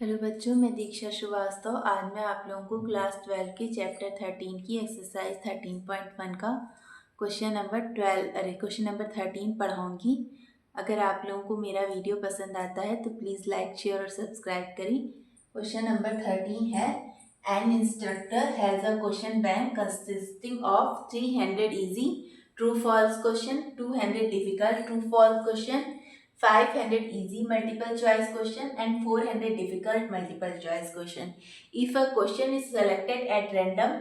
Hello बच्चों, मैं दीक्षा श्रीवास्तव। आज मैं आप लोगों को क्लास 12 की चैप्टर 13 की एक्सरसाइज 13.1 का क्वेश्चन नंबर 13 पढ़ाऊंगी। अगर आप लोगों को मेरा वीडियो पसंद आता है तो प्लीज़ लाइक, शेयर और सब्सक्राइब करें। क्वेश्चन नंबर 13 है, an instructor has a question bank consisting of 300 easy true false question, 200 difficult true false question, 500 easy multiple choice question and 400 difficult multiple choice question. If a question is selected at random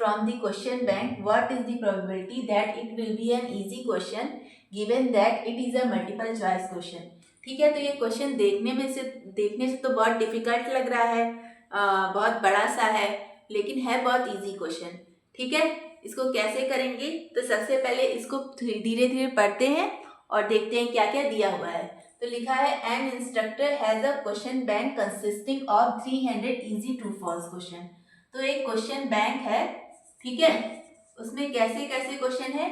from the question bank, what is the probability that it will be an easy question given that it is a multiple choice question? ठीक है, तो ये question देखने से तो बहुत difficult लग रहा है, बहुत बड़ा सा है, लेकिन है बहुत इजी क्वेश्चन। ठीक है, इसको कैसे करेंगे? तो सबसे पहले इसको धीरे धीरे पढ़ते हैं और देखते हैं क्या क्या दिया हुआ है। तो लिखा है, an instructor has a question bank consisting of 300 easy true false question. तो एक क्वेश्चन बैंक है, ठीक है, उसमें कैसे कैसे क्वेश्चन है?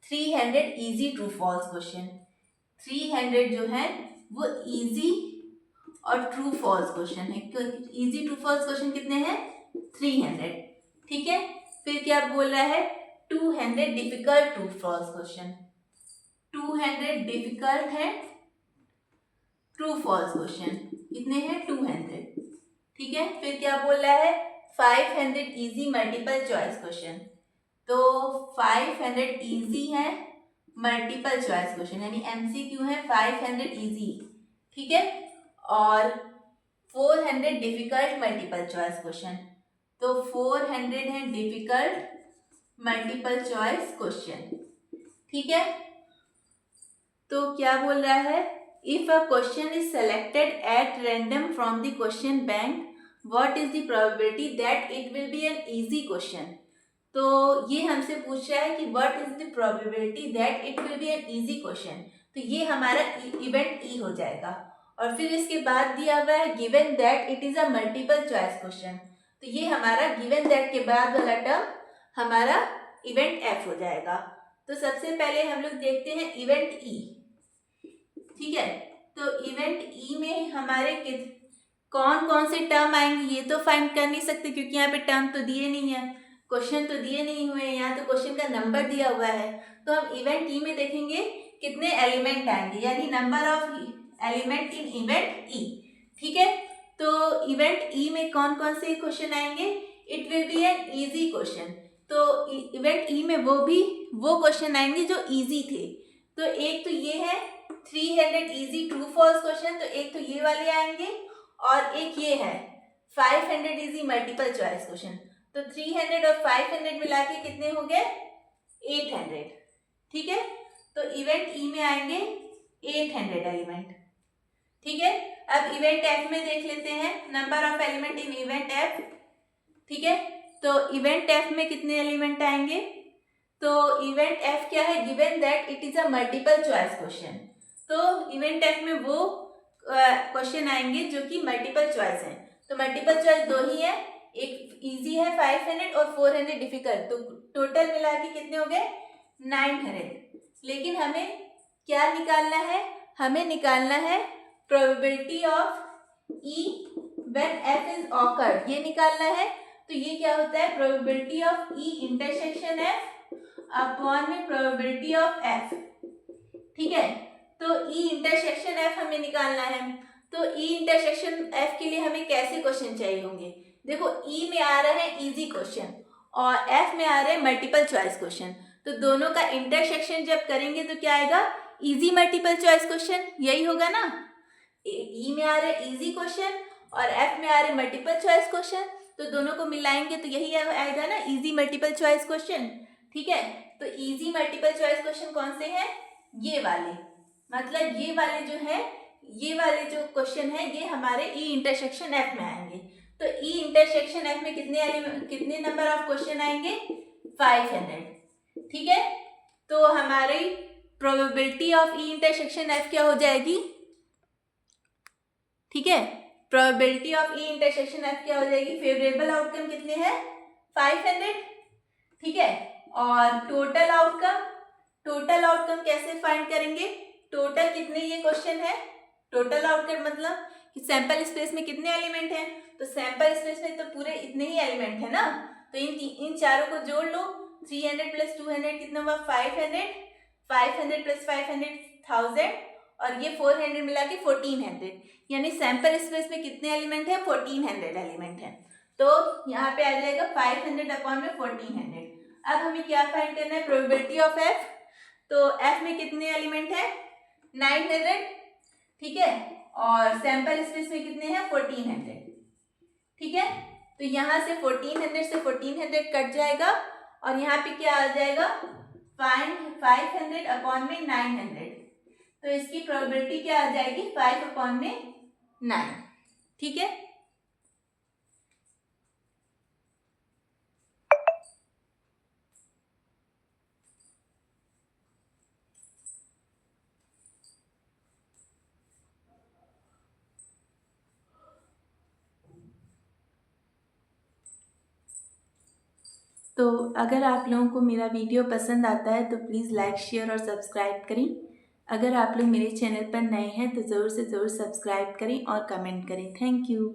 300 इजी ट्रू फॉल्स क्वेश्चन। 300 जो है वो इजी और ट्रू फॉल्स क्वेश्चन है। इजी ट्रू फॉल्स क्वेश्चन कितने हैं? 300। ठीक है, फिर क्या बोल रहा है? 200 difficult true false question. 200 difficult है ट्रू फॉल्स क्वेश्चन। कितने हैं? 200। ठीक है, फिर क्या बोल रहा है? 500 इजी मल्टीपल चॉइस क्वेश्चन। तो 500 इजी है मल्टीपल चॉइस क्वेश्चन, यानी एमसीक्यू है 500 इजी। ठीक है, और 400 डिफिकल्ट मल्टीपल चॉइस क्वेश्चन। तो 400 है डिफिकल्ट मल्टीपल चॉइस क्वेश्चन। ठीक है, तो क्या बोल रहा है? If a question is selected at random from the question bank, what is the probability that it will be an easy question. तो ये हमसे पूछ रहा है कि what is the probability that it will be an easy question. तो ये हमारा इवेंट ई हो जाएगा। और फिर इसके बाद दिया हुआ है given that it is a multiple choice question. तो ये हमारा गिवन दैट के बाद वाला टर्म हमारा इवेंट एफ हो जाएगा। तो सबसे पहले हम लोग देखते हैं इवेंट ई। ठीक है, तो इवेंट ई में हमारे कौन कौन से टर्म आएंगे ये तो फाइंड कर नहीं सकते, क्योंकि यहाँ पे टर्म तो दिए नहीं है, क्वेश्चन तो दिए नहीं हुए, यहाँ तो क्वेश्चन का नंबर दिया हुआ है। तो हम इवेंट ई में देखेंगे कितने एलिमेंट आएंगे, यानी number of element in event E. ठीक है, तो इवेंट ई में कौन कौन से क्वेश्चन आएंगे? It will be an easy question. तो इवेंट ई में वो क्वेश्चन आएंगे जो इजी थे। तो एक तो ये है 300 इजी ट्रू फॉल्स क्वेश्चन, तो एक तो ये वाले आएंगे, और एक ये है 500 इजी मल्टीपल चॉइस क्वेश्चन। तो 300 और 500 मिला के कितने हो गए? 800। ठीक है, तो इवेंट ई में आएंगे 800 एलिमेंट। ठीक है, अब इवेंट एफ में देख लेते हैं number of element in event F. ठीक है, तो इवेंट एफ में कितने एलिमेंट आएंगे? तो इवेंट एफ क्या है? Given that it is a multiple choice question. तो इवेंट एफ में वो क्वेश्चन आएंगे जो कि मल्टीपल चॉइस है। तो मल्टीपल चॉइस दो ही है, एक इजी है 500 और 400 डिफिकल्ट। तो टोटल मिला के कितने हो गए? 900। लेकिन हमें क्या निकालना है? हमें निकालना है probability of E when F is awkward, ये निकालना है। तो ये क्या होता है? Probability of E intersection F upon में प्रोबेबिलिटी ऑफ एफ। ठीक है, तो ई इंटरसेक्शन एफ हमें निकालना है। तो ई इंटरसेक्शन एफ के लिए हमें कैसे क्वेश्चन चाहिए होंगे? देखो, ई में आ रहा है इजी क्वेश्चन और एफ में आ रहा है मल्टीपल चॉइस क्वेश्चन। तो दोनों का इंटरसेक्शन जब करेंगे तो क्या आएगा? इजी मल्टीपल चॉइस क्वेश्चन, यही होगा ना। ई में आ रहा है इजी क्वेश्चन और एफ में आ रहे मल्टीपल चॉइस क्वेश्चन, तो दोनों को मिलाएंगे तो यही आएगा ना, इजी मल्टीपल चॉइस क्वेश्चन। ठीक है, तो इजी मल्टीपल चॉइस क्वेश्चन कौन से हैं? ये वाले, मतलब ये वाले जो है, ये वाले जो क्वेश्चन है ये हमारे ई इंटरसेक्शन एफ में आएंगे। तो ई इंटरसेक्शन एफ में कितने नंबर ऑफ क्वेश्चन आएंगे? 500। ठीक है, तो हमारी probability of E intersection F क्या हो जाएगी? ठीक है, probability of E intersection F क्या हो जाएगी? फेवरेबल आउटकम कितने हैं? 500। ठीक है, और टोटल आउटकम कैसे फाइंड करेंगे? टोटल कितने ये क्वेश्चन है? टोटल आउटकम मतलब कि सैंपल स्पेस में कितने एलिमेंट हैं, तो सैंपल स्पेस में तो पूरे इतने ही एलिमेंट है ना, तो इन चारों को जोड़ लो, 300 प्लस 200 कितना हुआ 500, 500 प्लस 500 1000 और ये 400 मिला के 1400, यानी सैंपल स्पेस में कितने एलिमेंट है 1400 एलिमेंट है। तो यहाँ पे आ जाएगा 500 अपॉन में 1400। अब हमें क्या फाइंड करना है, प्रोबेबिलिटी ऑफ एफ। तो एफ में कितने एलिमेंट है 900, ठीक है, और सैंपल स्पेस में कितने हैं 1400, ठीक है। तो यहाँ से 1400 से 1400 कट जाएगा और यहाँ पे क्या आ जाएगा 500 अपॉन में 900, तो इसकी प्रोबेबिलिटी क्या आ जाएगी 5 अपॉन में 9, ठीक है। तो अगर आप लोगों को मेरा वीडियो पसंद आता है तो प्लीज़ लाइक शेयर और सब्सक्राइब करें। अगर आप लोग मेरे चैनल पर नए हैं तो ज़रूर से ज़रूर सब्सक्राइब करें और कमेंट करें। Thank you.